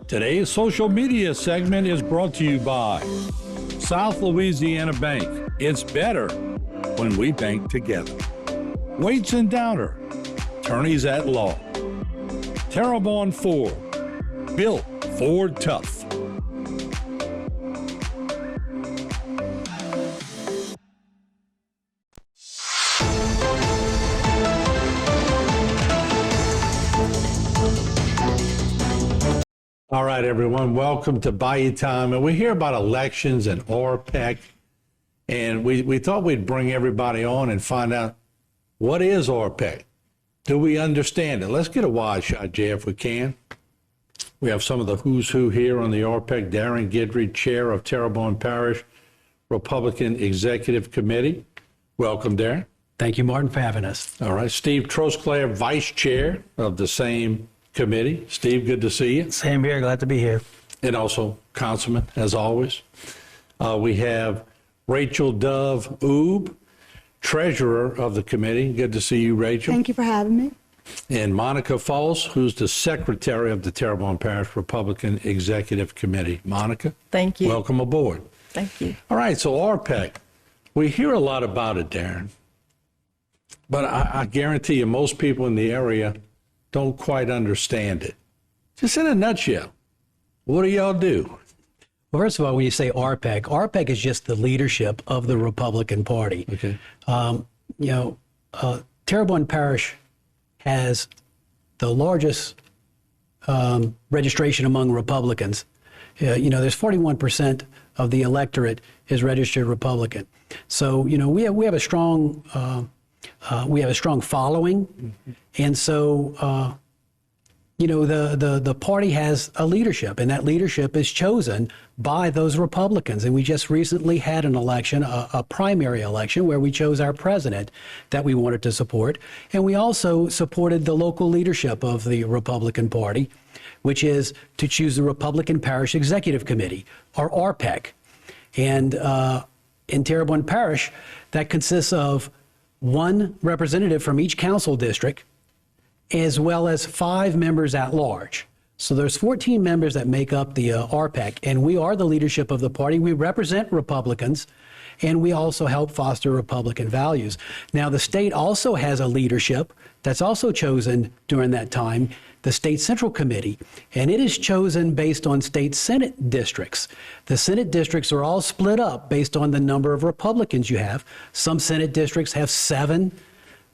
Today's social media segment is brought to you by South Louisiana Bank. It's better when we bank together. Waits and Downer, attorneys at law. Terrebonne Ford, built Ford tough. All right, everyone, welcome to Bayou Time. And we hear about elections and RPEC, and we thought we'd bring everybody on and find out, what is RPEC? Do we understand it? Let's get a wide shot, Jay, if we can. We have some of the who's who here on the RPEC. Darren Guidry, chair of Terrebonne Parish Republican Executive Committee. Welcome, Darren. Thank you, Martin, for having us. All right, Steve Trosclair, vice chair of the same committee. Steve, good to see you. Same here, glad to be here. And also councilman, as always. We have Rachel Dove Oob, treasurer of the committee. Good to see you, Rachel. Thank you for having me. And Monica Falls, who's the secretary of the Terrebonne Parish Republican Executive Committee. Monica. Thank you. Welcome aboard. Thank you. All right, so RPEC, we hear a lot about it, Darren. But I guarantee you most people in the area don't quite understand it. Just in a nutshell, what do y'all do? Well, first of all, when you say RPEC, RPEC is just the leadership of the Republican Party. Okay. Terrebonne Parish has the largest registration among Republicans. There's 41% of the electorate is registered Republican. So, we have a strong following, mm-hmm. And so the party has a leadership, and that leadership is chosen by those Republicans. And we just recently had an election, a primary election, where we chose our president that we wanted to support, and we also supported the local leadership of the Republican Party, which is to choose the Republican Parish Executive Committee, or RPEC, and in Terrebonne Parish, that consists of one representative from each council district, as well as 5 members at large. So there's 14 members that make up the RPEC, and we are the leadership of the party. We represent Republicans, and we also help foster Republican values. Now, the state also has a leadership that's also chosen during that time, the State Central Committee, and it is chosen based on state Senate districts. The Senate districts are all split up based on the number of Republicans you have. Some Senate districts have 7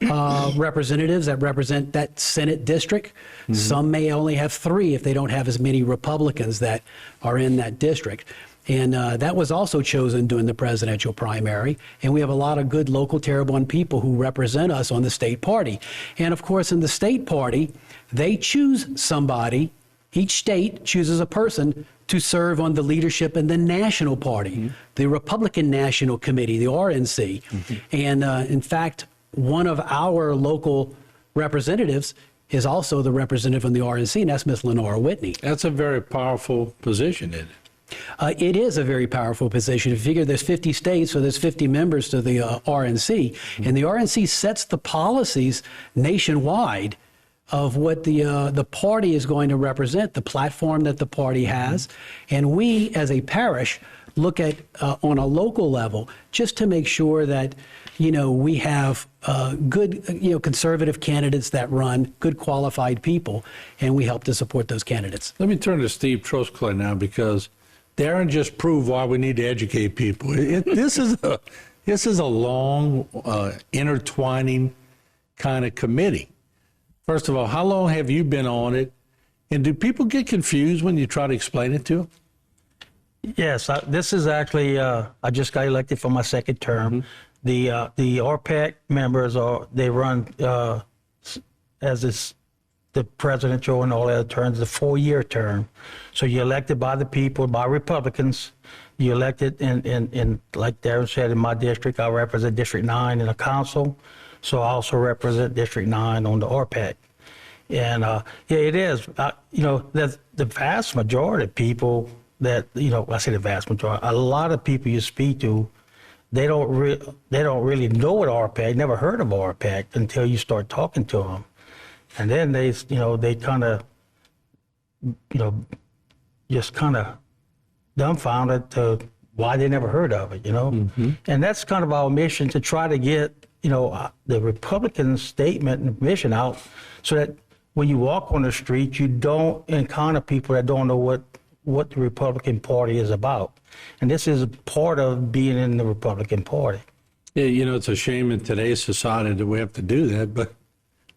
representatives that represent that Senate district. Mm-hmm. Some may only have 3 if they don't have as many Republicans that are in that district. And that was also chosen during the presidential primary. And we have a lot of good local Terrebonne people who represent us on the state party. And of course, in the state party, they choose somebody. Each state chooses a person to serve on the leadership in the national party, mm-hmm. the Republican National Committee, the RNC. Mm-hmm. And in fact, one of our local representatives is also the representative on the RNC, and that's Ms. Lenora Whitney. That's a very powerful position, isn't it? It is a very powerful position. If you figure there's 50 states, so there's 50 members to the RNC, mm-hmm. and the RNC sets the policies nationwide of what the party is going to represent, the platform that the party has. Mm-hmm. And we, as a parish, look at on a local level just to make sure that we have good conservative candidates that run, good qualified people, and we help to support those candidates. Let me turn to Steve Trosclair now, because Darren just proved why we need to educate people. This is a long, intertwining kind of committee. First of all, how long have you been on it? And do people get confused when you try to explain it to them? Yes, this is actually, I just got elected for my second term. Mm-hmm. The RPEC members they run as the presidential and all other terms, the 4-year term. So you're elected by the people, by Republicans. You're elected in like Darren said, in my district, I represent District 9 in the council. So I also represent District 9 on the RPEC. And it is, the vast majority of people that, I say the vast majority, a lot of people you speak to, they don't really know what RPEC, never heard of RPEC until you start talking to them. And then they kind of, just kind of dumbfounded to why they never heard of it, you know? And that's kind of our mission, to try to get, you know, the Republican statement and mission out so that when you walk on the street, you don't encounter people that don't know what the Republican Party is about. And this is part of being in the Republican Party. Yeah, you know, it's a shame in today's society that we have to do that, but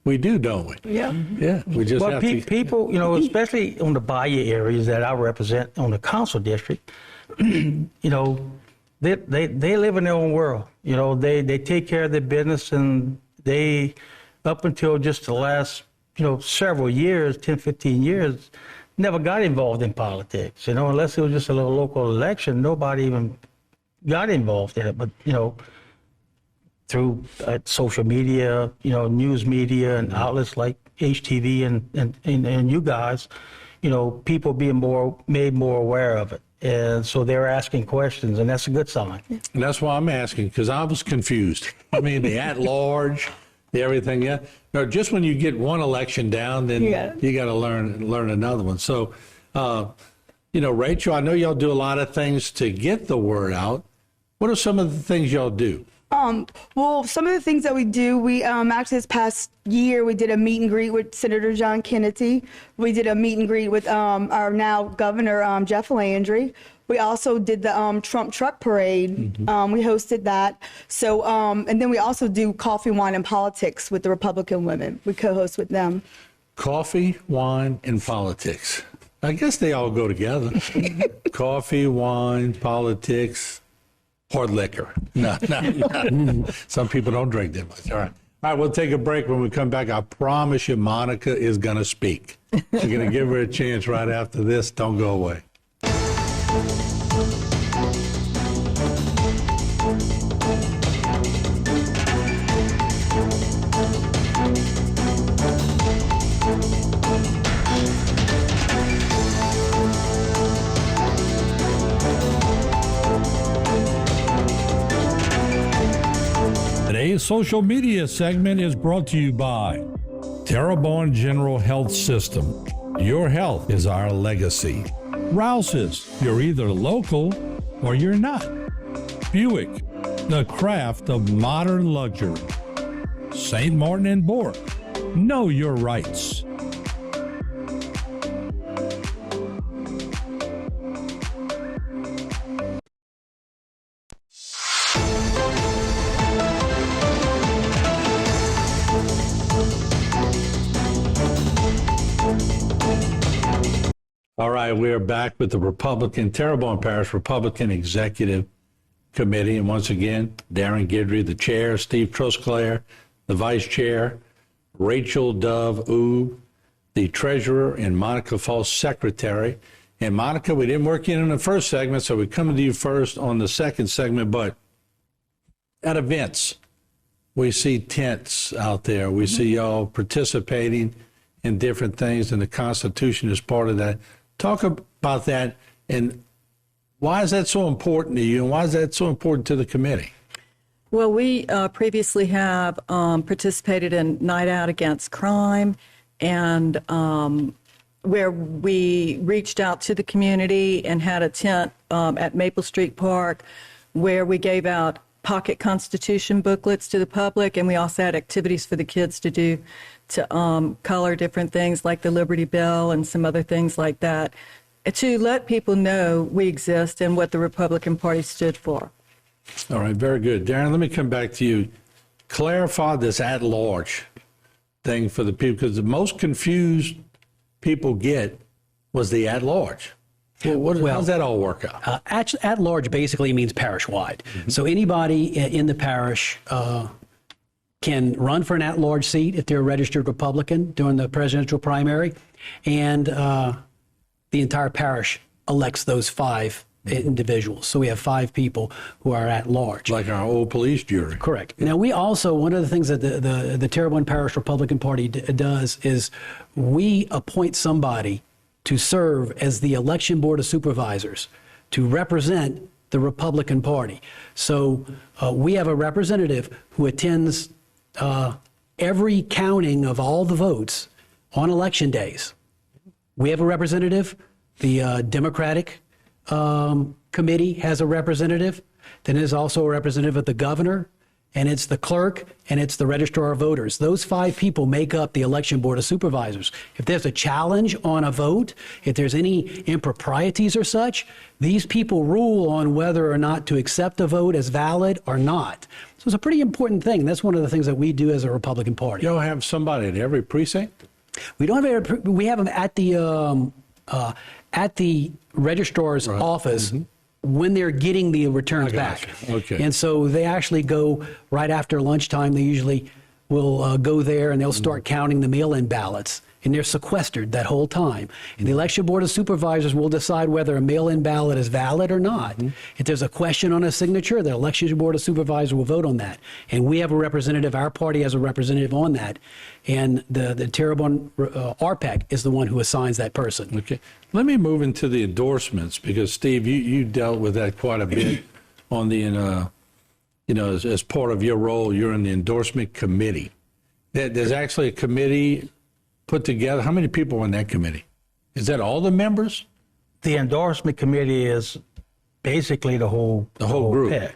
we do, don't we? Yeah. Yeah, we just Well, have to. people, you know, especially on the Bayou areas that I represent on the council district, you know, they live in their own world. You know, they take care of their business, and they, up until just the last, you know, several years, 10, 15 years, never got involved in politics. You know, unless it was just a little local election, nobody even got involved in it. But, you know, through social media, you know, news media and outlets like HTV and you guys, you know, people being made more aware of it. And so they're asking questions, and that's a good sign. And that's why I'm asking, because I was confused. I mean, the at-large, the everything. Yeah. No, just when you get one election down, then you got to learn another one. So, you know, Rachel, I know y'all do a lot of things to get the word out. What are some of the things y'all do? Well, some of the things that we do, we actually this past year we did a meet and greet with Senator John Kennedy. We did a meet and greet with our now Governor Jeff Landry. We also did the Trump truck parade. We hosted that. So, and then we also do coffee, wine, and politics with the Republican women. We co-host with them. Coffee, wine, and politics. I guess they all go together. Coffee, wine, politics. Hard liquor. No. Some people don't drink that much. All right. All right, we'll take a break. When we come back, I promise you Monica is going to speak. We're going to give her a chance right after this. Don't go away. Today's social media segment is brought to you by Terrebonne General Health System. Your health is our legacy. Rouse's, you're either local or you're not. Buick, the craft of modern luxury. St. Martin and Bork, know your rights. All right, we're back with the Terrebonne Parish Republican Executive Committee. And once again, Darren Guidry, the chair, Steve Trosclair, the vice chair, Rachel Dove Oob, the treasurer, and Monica Falls, secretary. And Monica, we didn't work in the first segment, so we're coming to you first on the second segment. But at events, we see tents out there. We see y'all participating in different things, and the Constitution is part of that. Talk about that, and why is that so important to you, and why is that so important to the committee? Well, we previously have participated in Night Out Against Crime, and where we reached out to the community and had a tent at Maple Street Park where we gave out pocket Constitution booklets to the public, and we also had activities for the kids to do to color different things like the Liberty Bell and some other things like that, to let people know we exist and what the Republican Party stood for. All right, very good. Darren, let me come back to you. Clarify this at-large thing for the people, because the most confused people get was the at-large. Well, how does that all work out? At large basically means parish-wide. So anybody in the parish can run for an at-large seat if they're a registered Republican during the presidential primary, and the entire parish elects those 5 individuals. So we have 5 people who are at large. Like our old police jury. Correct. Now, we also, one of the things that the Terrebonne Parish Republican Party does is we appoint somebody to serve as the election board of supervisors to represent the Republican Party. So we have a representative who attends every counting of all the votes on election days. We have a representative The Democratic committee has a representative. Then there's also a representative of the governor, and it's the clerk, and it's the registrar of voters. Those 5 people make up the election board of supervisors. If there's a challenge on a vote, if there's any improprieties or such, these people rule on whether or not to accept a vote as valid or not. So it's a pretty important thing. That's one of the things that we do as a Republican Party. You'll have somebody at every precinct? We don't have we have them at the registrar's office when they're getting the returns back. Okay. And so they actually go right after lunchtime. They usually will go there and they'll start counting the mail-in ballots. And they're sequestered that whole time. And the election board of supervisors will decide whether a mail-in ballot is valid or not. If there's a question on a signature, the election board of supervisors will vote on that. And we have a representative, our party has a representative on that. And the Terrebonne RPEC is the one who assigns that person. Okay. Let me move into the endorsements, because Steve, you dealt with that quite a bit on the, as part of your role, you're in the endorsement committee. There's actually a committee put together. How many people on that committee? Is that all the members? The endorsement committee is basically the whole group. PEC.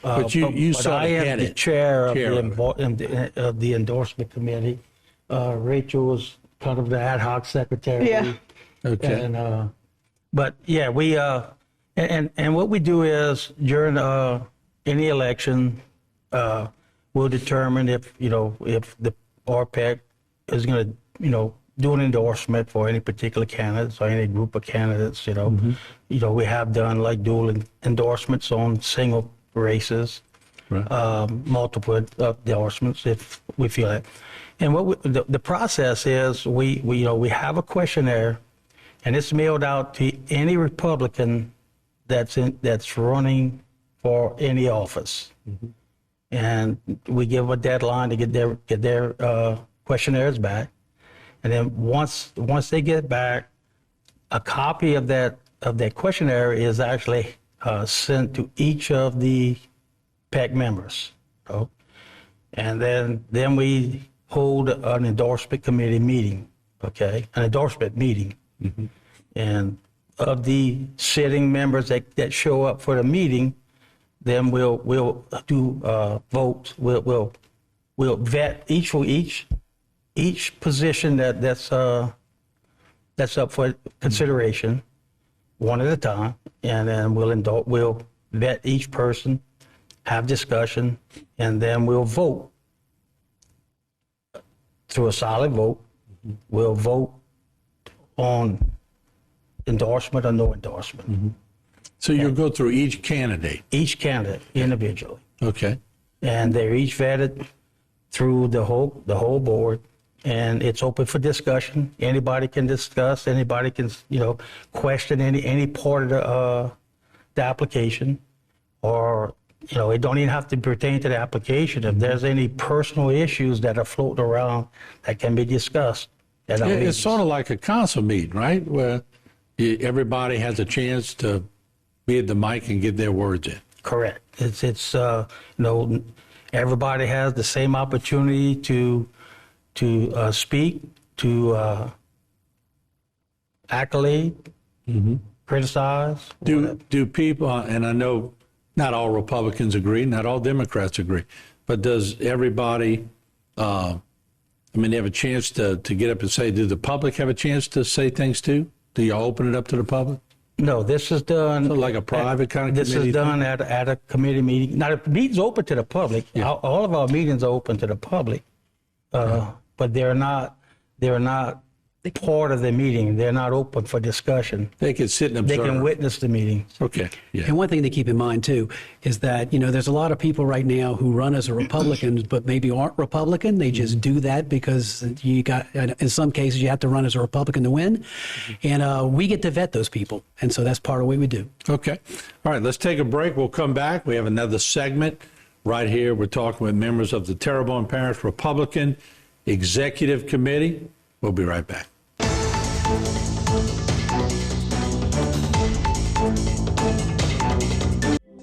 But you but sort of I am head the it. chair Chair of the endorsement committee. Rachel was kind of the ad hoc secretary. Yeah. Okay. And but yeah, we and what we do is during any election, we'll determine if the RPEC is going to do an endorsement for any particular candidates or any group of candidates. We have done like dual endorsements on single races, Right. multiple endorsements if we feel it. And what the process is, we have a questionnaire, and it's mailed out to any Republican that's running for any office, and we give them a deadline to get their questionnaires back. And then once they get back, a copy of that questionnaire is actually sent to each of the PEC members. And then we hold an endorsement committee meeting, an endorsement meeting. And of the sitting members that show up for the meeting, then we'll do votes. We'll vet each position that's up for consideration, one at a time, and then we'll vet each person, have discussion, and then we'll vote through a solid vote. We'll vote on endorsement or no endorsement. So you'll go through each candidate. Each candidate individually, Okay. and they're each vetted through the whole board. And it's open for discussion. Anybody can discuss. Anybody can, question any part of the application, or it don't even have to pertain to the application. If there's any personal issues that are floating around that can be discussed, It's sort of like a council meeting, right? Where everybody has a chance to be at the mic and get their words in. correct. It's everybody has the same opportunity to speak, to accolade, criticize. Do people, and I know not all Republicans agree, not all Democrats agree, but does everybody, they have a chance to get up and say, do the public have a chance to say things too? Do you open it up to the public? No, this is done. So like a private kind of This committee is done at a committee meeting. Now, the meeting's open to the public. Yeah. All of our meetings are open to the public, but they're not part of the meeting. They're not open for discussion. They can sit and They observe. can witness the meeting. Okay, yeah. And one thing to keep in mind, too, is that, there's a lot of people right now who run as a Republican, but maybe aren't Republican. They just do that because in some cases, you have to run as a Republican to win. And we get to vet those people. And so that's part of what we do. Okay. All right, let's take a break. We'll come back. We have another segment right here. We're talking with members of the Terrebonne Parish Republican Executive Committee. We'll be right back.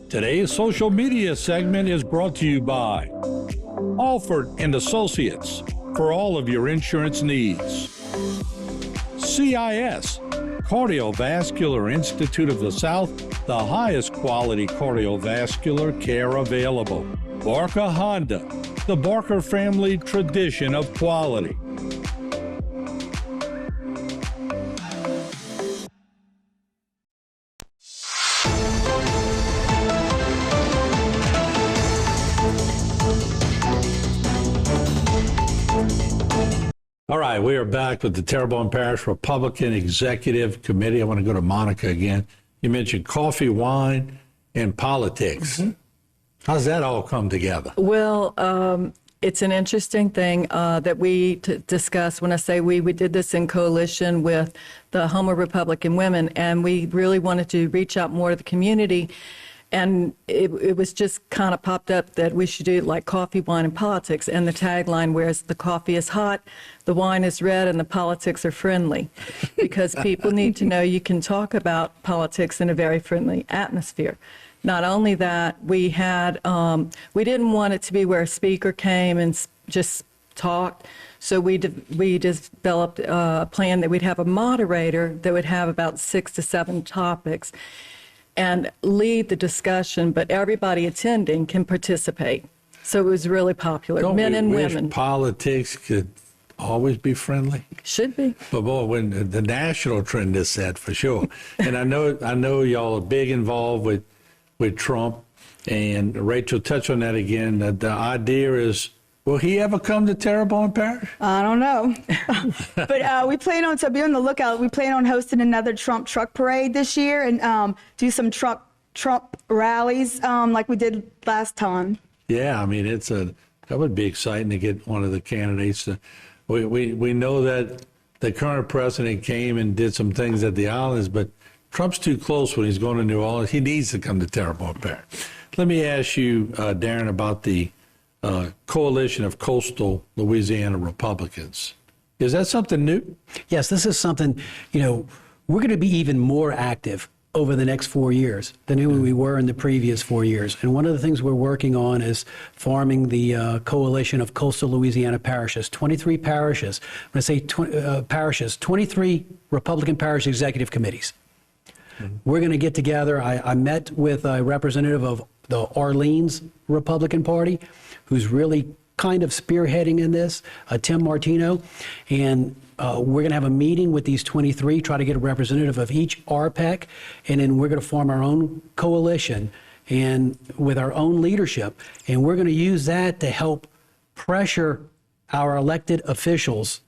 Today's social media segment is brought to you by Alford and Associates for all of your insurance needs. CIS, Cardiovascular Institute of the South, the highest quality cardiovascular care available. Barker Honda, the Barker family tradition of quality. All right, we are back with the Terrebonne Parish Republican Executive Committee. I want to go to Monica again. You mentioned coffee, wine, and politics. How's that all come together? Well, it's an interesting thing that we discussed. When I say we did this in coalition with the Houma Republican women, and we really wanted to reach out more to the community. And it was just kind of popped up that we should do like coffee, wine, and politics. And the tagline was the coffee is hot, the wine is red, and the politics are friendly. Because people need to know you can talk about politics in a very friendly atmosphere. Not only that, we didn't want it to be where a speaker came and just talked. So we developed a plan that we'd have a moderator that would have about 6 to 7 topics and lead the discussion, but everybody attending can participate. So it was really popular, Don't men we and wish women. politics could always be friendly? Should be. But boy, when the national trend is set for sure. And I know y'all are big involved with Trump, and Rachel touched on that again. That the idea is, will he ever come to Terrebonne Parish? I don't know. But we plan on, so be on the lookout. We plan on hosting another Trump truck parade this year and do some Trump rallies like we did last time. Yeah, I mean, that would be exciting to get one of the candidates. We know that the current president came and did some things at the islands, but Trump's too close when he's going to New Orleans. He needs to come to Terrebonne Parish. Let me ask you, Darren, about the Coalition of Coastal Louisiana Republicans. Is that something new? Yes, this is something, we're going to be even more active over the next 4 years than we were in the previous 4 years. And one of the things we're working on is forming the Coalition of Coastal Louisiana Parishes, 23 parishes. When I say parishes, 23 Republican Parish Executive Committees. We're going to get together. I met with a representative of the Orleans Republican Party, who's really kind of spearheading in this, Tim Martino. And we're going to have a meeting with these 23, try to get a representative of each RPEC, and then we're going to form our own coalition and with our own leadership. And we're going to use that to help pressure our elected officials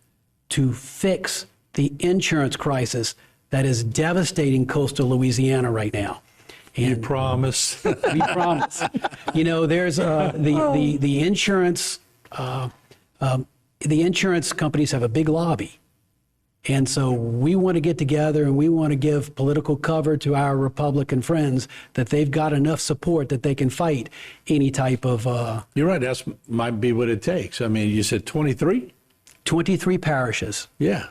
to fix the insurance crisis that is devastating coastal Louisiana right now. You promise. We promise. There's the insurance. The insurance companies have a big lobby, and so we want to get together and we want to give political cover to our Republican friends that they've got enough support that they can fight any type of. You're right. That might be what it takes. I mean, you said 23. 23 parishes. Yeah.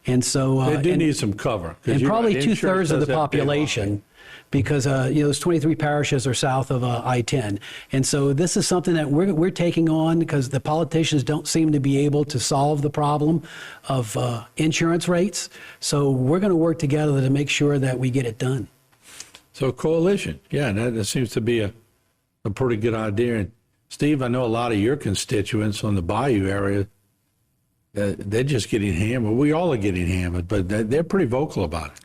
And so they do need some cover. And probably 2/3 of the population. Because those 23 parishes are south of I-10. And so this is something that we're taking on because the politicians don't seem to be able to solve the problem of insurance rates. So we're going to work together to make sure that we get it done. So coalition, yeah, that seems to be a pretty good idea. And Steve, I know a lot of your constituents on the Bayou area, they're just getting hammered. We all are getting hammered, but they're pretty vocal about it.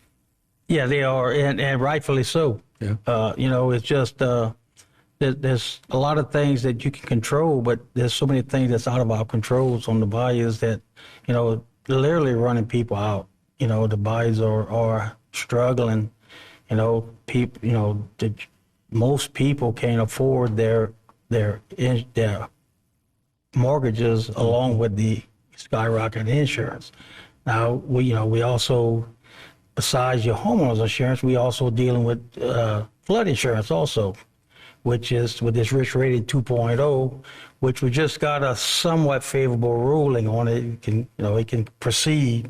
Yeah, they are, and rightfully so. Yeah. It's just there's a lot of things that you can control, but there's so many things that's out of our controls on the bayous that, literally running people out. The bayous are struggling. Most people can't afford their mortgages along with the skyrocketing insurance. Now we also, besides your homeowner's insurance, we also dealing with flood insurance also, which is with this risk rated 2.0, which we just got a somewhat favorable ruling on it. It can proceed,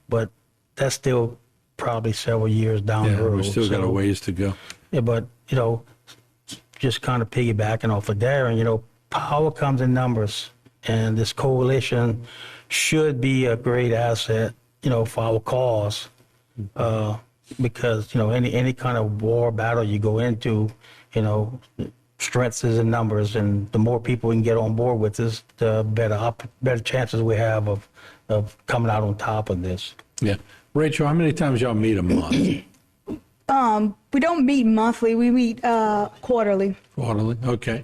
but that's still probably several years down the road. We still got a ways to go. Yeah, but just kind of piggybacking off of Darren, power comes in numbers, and this coalition should be a great asset, for our cause. because, you know, any kind of war battle you go into, you know, strength is in numbers, and the more people we can get on board with this, the better chances we have of coming out on top of this. Yeah. Rachel, how many times y'all meet a month? We don't meet monthly. We meet quarterly. Quarterly? Okay.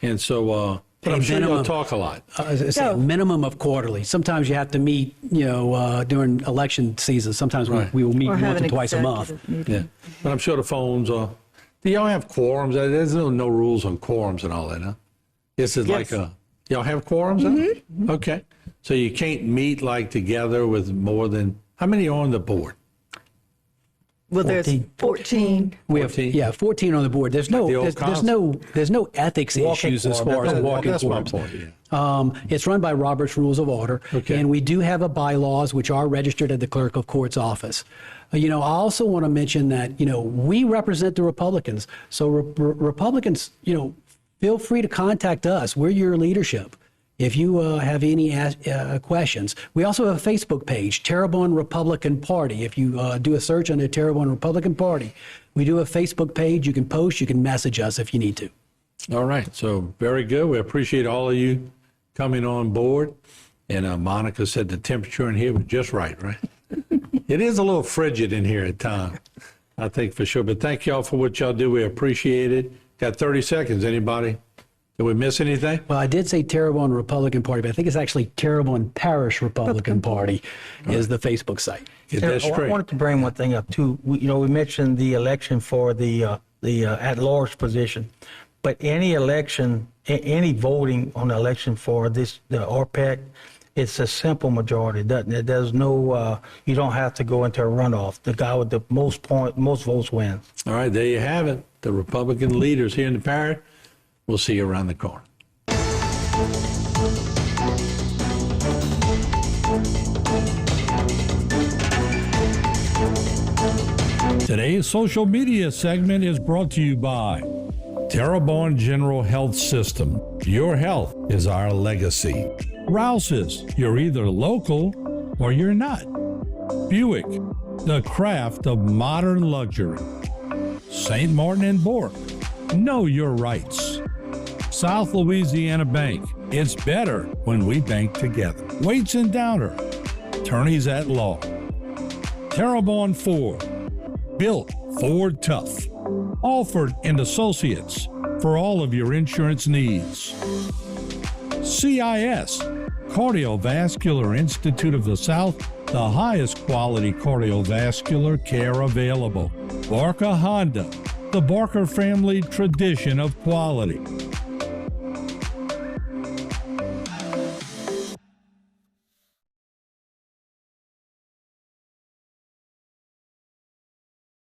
And so, but I'm sure y'all talk a lot. As I say, No. a minimum of quarterly. Sometimes you have to meet, during election season. Sometimes Right. we will meet Or once have or an twice a month. executive meeting. Yeah. But I'm sure the phones are. Do y'all have quorums? There's no rules on quorums and all that, huh? This is like y'all have quorums? Huh? Okay. So you can't meet like together with more than, how many are on the board? Well, there's 14. We have 14? 14 on the board. There's the old there's no ethics Walking issues as quorum. far as walking That's my quorums. point, yeah. It's run by Robert's Rules of Order, Okay. and we do have a bylaws which are registered at the Clerk of Court's office. I also want to mention that we represent the Republicans, so Republicans, feel free to contact us. We're your leadership. If you have any questions, we also have a Facebook page, Terrebonne Republican Party. If you do a search under Terrebonne Republican Party, we do a Facebook page. You can post, you can message us if you need to. All right. So very good. We appreciate all of you coming on board. And Monica said the temperature in here was just right? It is a little frigid in here at times, I think for sure. But thank y'all for what y'all do. We appreciate it. Got 30 seconds. Anybody? Did we miss anything? Well, I did say Terrebonne Republican Party, but I think it's actually Terrebonne Parish Republican Party is the Facebook site. Get that I straight. wanted to bring one thing up too. We mentioned the election for the at-large position, but any election, any voting on the election for the RPEC, it's a simple majority. There's no, you don't have to go into a runoff. The guy with the most votes wins. All right. There you have it. The Republican leaders here in the parish. We'll see you around the corner. Today's social media segment is brought to you by Terrebonne General Health System. Your health is our legacy. Rouse's, you're either local or you're not. Buick, the craft of modern luxury. St. Martin and Bourke, know your rights. South Louisiana Bank, it's better when we bank together. Waits and Downer, attorneys at law. Terrebonne Ford, built Ford tough. Alford and Associates, for all of your insurance needs. CIS, Cardiovascular Institute of the South, the highest quality cardiovascular care available. Barker Honda, the Barker family tradition of quality.